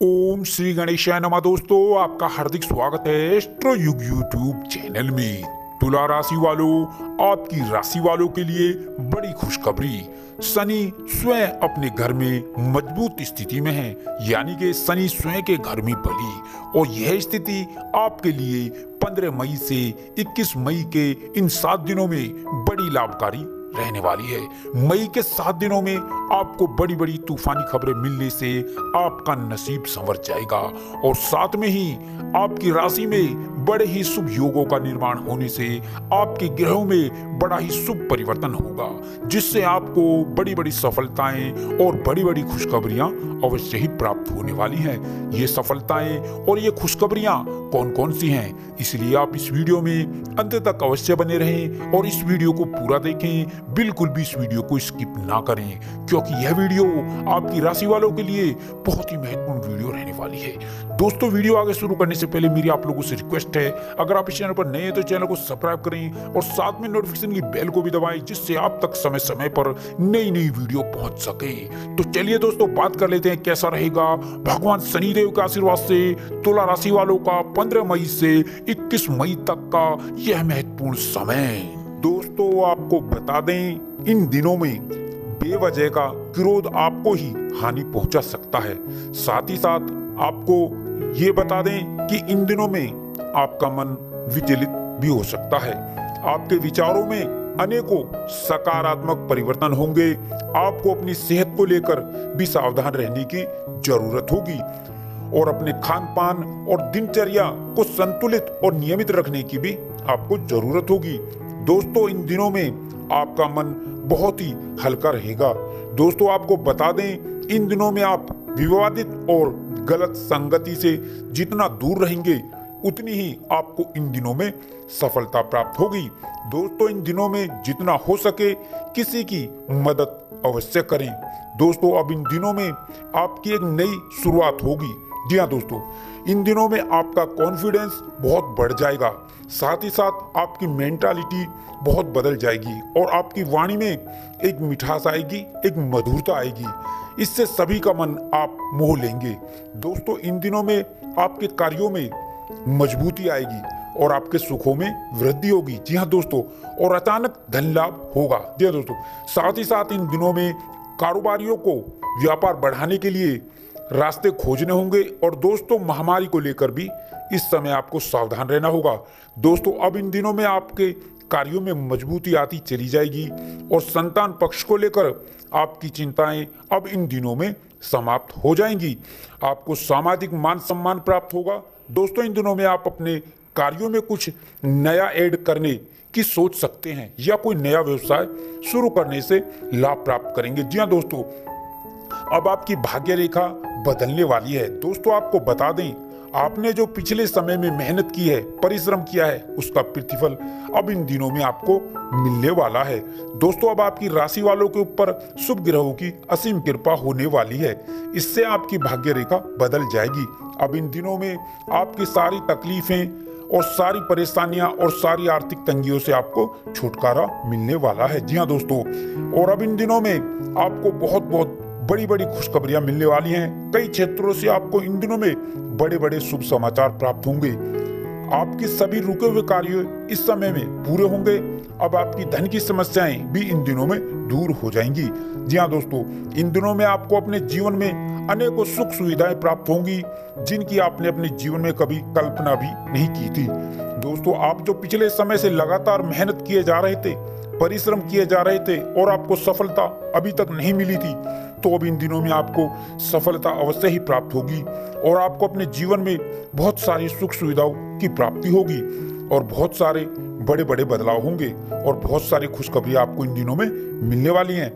ओम श्री गणेशाय नमः। दोस्तों, आपका हार्दिक स्वागत है एस्ट्रो युग यूट्यूब चैनल में। तुला राशि वालों, आपकी राशि वालों के लिए बड़ी खुशखबरी। शनि स्वयं अपने घर में मजबूत स्थिति में है, यानी कि शनि स्वयं के घर में बली, और यह स्थिति आपके लिए 15 मई से 21 मई के इन 7 दिनों में बड़ी लाभकारी रहने वाली है। मई के 7 दिनों में आपको बड़ी बड़ी तूफानी खबरें मिलने से आपका नसीब संवर जाएगा, और साथ में ही आपकी राशि में बड़े ही शुभ योगों का निर्माण होने से आपके ग्रहों में बड़ा ही शुभ परिवर्तन होगा, जिससे आपको बड़ी बड़ी सफलताएं और बड़ी बड़ी खुशखबरियां अवश्य ही प्राप्त होने वाली हैं। ये सफलताएं और ये खुशखबरियां कौन कौन सी हैं, इसलिए आप इस वीडियो में अंत तक अवश्य बने रहें और इस वीडियो को पूरा देखें। बिल्कुल भी इस वीडियो को स्किप ना करें, क्योंकि यह वीडियो आपकी राशि वालों के लिए बहुत ही महत्वपूर्ण वीडियो रहने वाली है। दोस्तों, वीडियो आगे शुरू करने से पहले मेरी आप लोगों से रिक्वेस्ट है, अगर आप इस चैनल पर नए हैं तो चैनल को सब्सक्राइब करें और साथ में नोटिफिकेशन की बेल को भी दबाएं, जिससे आप तक समय समय पर नई नई वीडियो पहुंच सके। तो चलिए दोस्तों, बात कर लेते हैं कैसा रहेगा भगवान शनिदेव के आशीर्वाद से तुला राशि वालों का 15 मई से 21 मई तक का यह महत्वपूर्ण समय। दोस्तों, आपको बता दें, इन दिनों में बेवजह का क्रोध आपको ही हानि पहुंचा सकता है। साथ ही साथ आपको ये बता दें कि इन दिनों में आपका मन विचलित भी हो सकता है। आपके विचारों में अनेकों सकारात्मक परिवर्तन होंगे। आपको अपनी सेहत को लेकर भी सावधान रहने की जरूरत होगी और अपने खान पान और दिनचर्या को संतुलित और नियमित रखने की भी आपको जरूरत होगी। दोस्तों, इन दिनों में आपका मन बहुत ही हल्का रहेगा। दोस्तों, आपको बता दें, इन दिनों में आप विवादित और गलत संगति से जितना दूर रहेंगे, उतनी ही आपको इन दिनों में सफलता प्राप्त होगी। दोस्तों, इन दिनों में जितना हो सके किसी की मदद अवश्य करें। दोस्तों, अब इन दिनों में आपकी एक नई शुरुआत होगी। जी हाँ दोस्तों, इन दिनों में आपका कॉन्फिडेंस बहुत बढ़ जाएगा। साथ ही साथ आपकी मेंटालिटी बहुत बदल जाएगी और आपकी वाणी में एक मिठास आएगी, एक मधुरता आएगी। इससे सभी का मन आप मोह लेंगे। दोस्तों, इन दिनों में आपके कार्यों में मजबूती आएगी और आपके सुखों में वृद्धि होगी। जी हाँ दोस्तों, और अचानक धन लाभ होगा। जी हाँ दोस्तों, साथ ही साथ इन दिनों में कारोबारियों को व्यापार बढ़ाने के लिए रास्ते खोजने होंगे, और दोस्तों महामारी को लेकर भी इस समय आपको सावधान रहना होगा। दोस्तों, अब इन दिनों में आपके कार्यों में मजबूती आती चली जाएगी और संतान पक्ष को लेकर आपकी चिंताएं अब इन दिनों में समाप्त हो जाएंगी। आपको सामाजिक मान सम्मान प्राप्त होगा। दोस्तों, इन दिनों में आप अपने कार्यों में कुछ नया ऐड करने की सोच सकते हैं या कोई नया व्यवसाय शुरू करने से लाभ प्राप्त करेंगे। जी हाँ दोस्तों, अब आपकी भाग्य रेखा बदलने वाली है। दोस्तों, आपको बता दें, आपने जो पिछले समय में मेहनत की है, परिश्रम किया है, उसका प्रतिफल अब इन दिनों में आपको मिलने वाला है। दोस्तों, अब आपकी राशि वालों के ऊपर शुभ ग्रहों की असीम कृपा होने वाली है। इससे आपकी भाग्य रेखा बदल जाएगी। अब इन दिनों में आपकी सारी तकलीफें और सारी परेशानियां और सारी आर्थिक तंगियों से आपको छुटकारा मिलने वाला है। जी हाँ दोस्तों, और अब इन दिनों में आपको बहुत बहुत बड़ी बड़ी खुशखबरियां मिलने वाली हैं। कई क्षेत्रों से आपको इन दिनों में बड़े बड़े शुभ समाचार प्राप्त होंगे। आपके सभी रुके हुए कार्य इस समय में पूरे होंगे। अब आपकी धन की समस्याएं भी इन दिनों में दूर हो जाएंगी। जी हाँ दोस्तों, इन दिनों में आपको अपने जीवन में अनेकों सुख सुविधाएं प्राप्त होंगी, जिनकी आपने अपने जीवन में कभी कल्पना भी नहीं की थी। दोस्तों, आप जो पिछले समय से लगातार मेहनत किए जा रहे थे, परिश्रम किए जा रहे थे और आपको सफलता अभी तक नहीं मिली थी, तो अब इन दिनों में आपको सफलता अवश्य ही प्राप्त होगी और आपको अपने जीवन में बहुत सारी सुख सुविधाओं की प्राप्ति होगी और बहुत सारे बड़े बड़े बदलाव होंगे और बहुत सारी खुशखबरियां आपको इन दिनों में मिलने वाली हैं।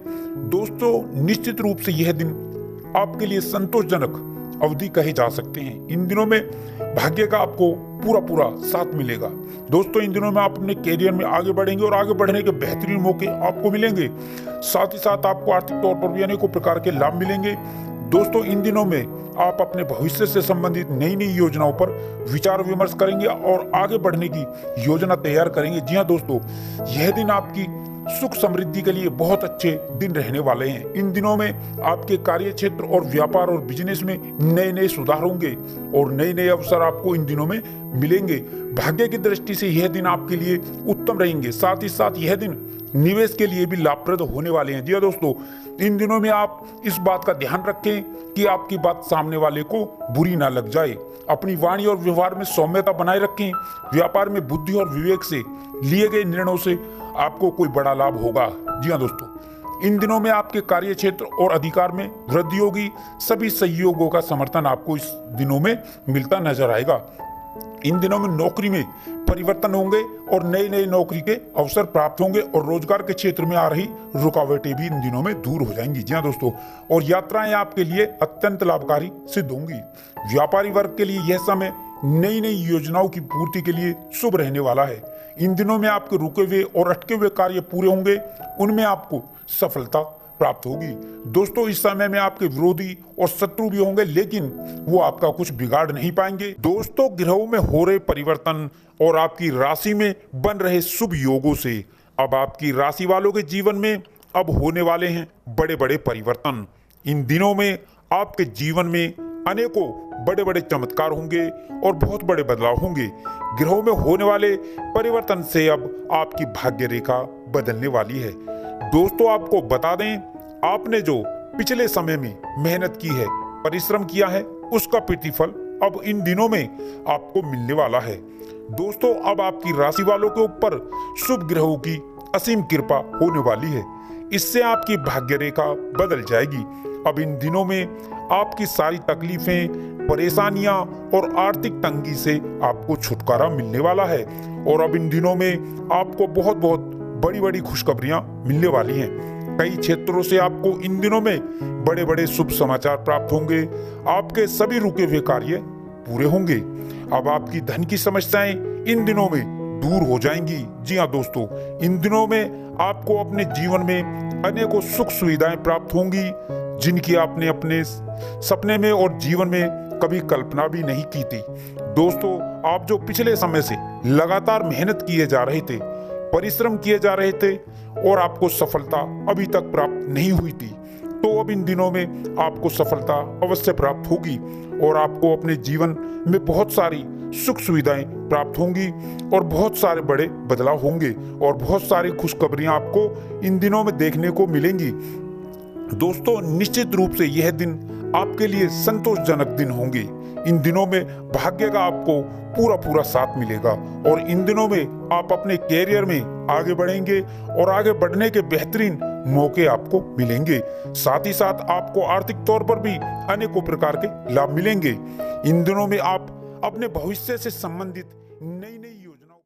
दोस्तों, निश्चित रूप से यह दिन आपके लिए संतोषजनक अवधि कहे जा सकते हैं। इन दिनों में भाग्य का आपको पूरा पूरा साथ मिलेगा। दोस्तों, इन दिनों में आप अपने कैरियर में आगे बढ़ेंगे और आगे बढ़ने के बेहतरीन मौके आपको मिलेंगे। साथ ही साथ आपको आर्थिक तौर पर भी अनेकों प्रकार के लाभ मिलेंगे। दोस्तों, इन दिनों में आप अपने भविष्य से संबंधित नई नई योजनाओं पर विचार विमर्श करेंगे और आगे बढ़ने की योजना तैयार करेंगे। जी हाँ दोस्तों, यह दिन आपकी सुख समृद्धि के लिए बहुत अच्छे दिन रहने वाले हैं। इन दिनों में आपके कार्य क्षेत्र और व्यापार और बिजनेस में नए नए सुधार होंगे और नए नए अवसर आपको इन दिनों में मिलेंगे। भाग्य की दृष्टि से यह दिन आपके लिए उत्तम रहेंगे। साथ ही साथ यह दिन निवेश के लिए भी लाभप्रद होने वाले हैं। जी हाँ दोस्तों, इन दिनों में आप इस बात का ध्यान रखें कि आपकी बात सामने वाले को बुरी ना लग जाए। अपनी वाणी और व्यवहार में सौम्यता बनाए रखें। व्यापार में बुद्धि और विवेक से लिए गए निर्णयों से आपको कोई बड़ा लाभ होगा। जी हाँ दोस्तों, इन दिनों में आपके कार्य क्षेत्र और अधिकार में वृद्धि होगी। सभी सहयोगों का समर्थन आपको इस दिनों में मिलता नजर आएगा। इन दिनों में नौकरी में परिवर्तन होंगे और नए नए नौकरी के अवसर प्राप्त होंगे और रोजगार के क्षेत्र में आ रही रुकावटें भी इन दिनों में दूर हो जाएंगी। जी हाँ दोस्तों, और यात्राएं आपके लिए अत्यंत लाभकारी सिद्ध होंगी। व्यापारी वर्ग के लिए यह समय नई नई योजनाओं की पूर्ति के लिए शुभ रहने वाला है। इन दिनों में आपके रुके हुए और अटके हुए कार्य पूरे होंगे, उनमें आपको सफलता प्राप्त होगी। दोस्तों, इस समय में आपके विरोधी और शत्रु भी होंगे, लेकिन वो आपका कुछ बिगाड़ नहीं पाएंगे। दोस्तों, ग्रहों में हो रहे परिवर्तन और आपकी राशि में बन रहे शुभ योगों से अब आपकी राशि वालों के जीवन में अब होने वाले हैं बड़े बड़े परिवर्तन। इन दिनों में आपके जीवन में अनेकों बड़े बड़े चमत्कार होंगे और बहुत बड़े बदलाव होंगे। ग्रहों में होने वाले परिवर्तन से अब आपकी भाग्य रेखा बदलने वाली है। दोस्तों, आपको बता दें, आपने जो पिछले समय में मेहनत की है, परिश्रम किया है, उसका प्रतिफल अब इन दिनों में आपको मिलने वाला है। दोस्तों, अब आपकी राशि वालों के ऊपर शुभ ग्रहों की असीम कृपा होने वाली है। इससे आपकी भाग्य रेखा बदल जाएगी। अब इन दिनों में आपकी सारी तकलीफें, परेशानियां और आर्थिक तंगी से आपको छुटकारा मिलने वाला है और अब इन दिनों में आपको बहुत बहुत बड़ी बड़ी खुशखबरियां मिलने वाली हैं। कई क्षेत्रों से आपको इन दिनों में बड़े बड़े शुभ समाचार प्राप्त होंगे। आपके सभी रुके हुए कार्य पूरे होंगे। अब आपकी धन की समस्याएं इन दिनों में दूर हो जाएंगी। जी हाँ दोस्तों, इन दिनों में आपको अपने जीवन में अनेकों सुख सुविधाएं प्राप्त होंगी, जिनकी आपने अपने सपने में और जीवन में कभी कल्पना भी नहीं की थी। दोस्तों, आप जो पिछले समय से लगातार मेहनत किए जा रहे थे, परिश्रम किए जा रहे थे और आपको सफलता अभी तक प्राप्त नहीं हुई थी, तो अब इन दिनों में आपको सफलता अवश्य प्राप्त होगी और आपको अपने जीवन में बहुत सारी सुख सुविधाएं प्राप्त होंगी और बहुत सारे बड़े बदलाव होंगे और बहुत सारी खुशखबरियां आपको इन दिनों में देखने को मिलेंगी। दोस्तों, निश्चित रूप से यह दिन आपके लिए संतोषजनक दिन होंगे। इन दिनों में भाग्य का आपको पूरा पूरा साथ मिलेगा और इन दिनों में आप अपने कैरियर में आगे बढ़ेंगे और आगे बढ़ने के बेहतरीन मौके आपको मिलेंगे। साथ ही साथ आपको आर्थिक तौर पर भी अनेकों प्रकार के लाभ मिलेंगे। इन दिनों में आप अपने भविष्य से संबंधित नई नई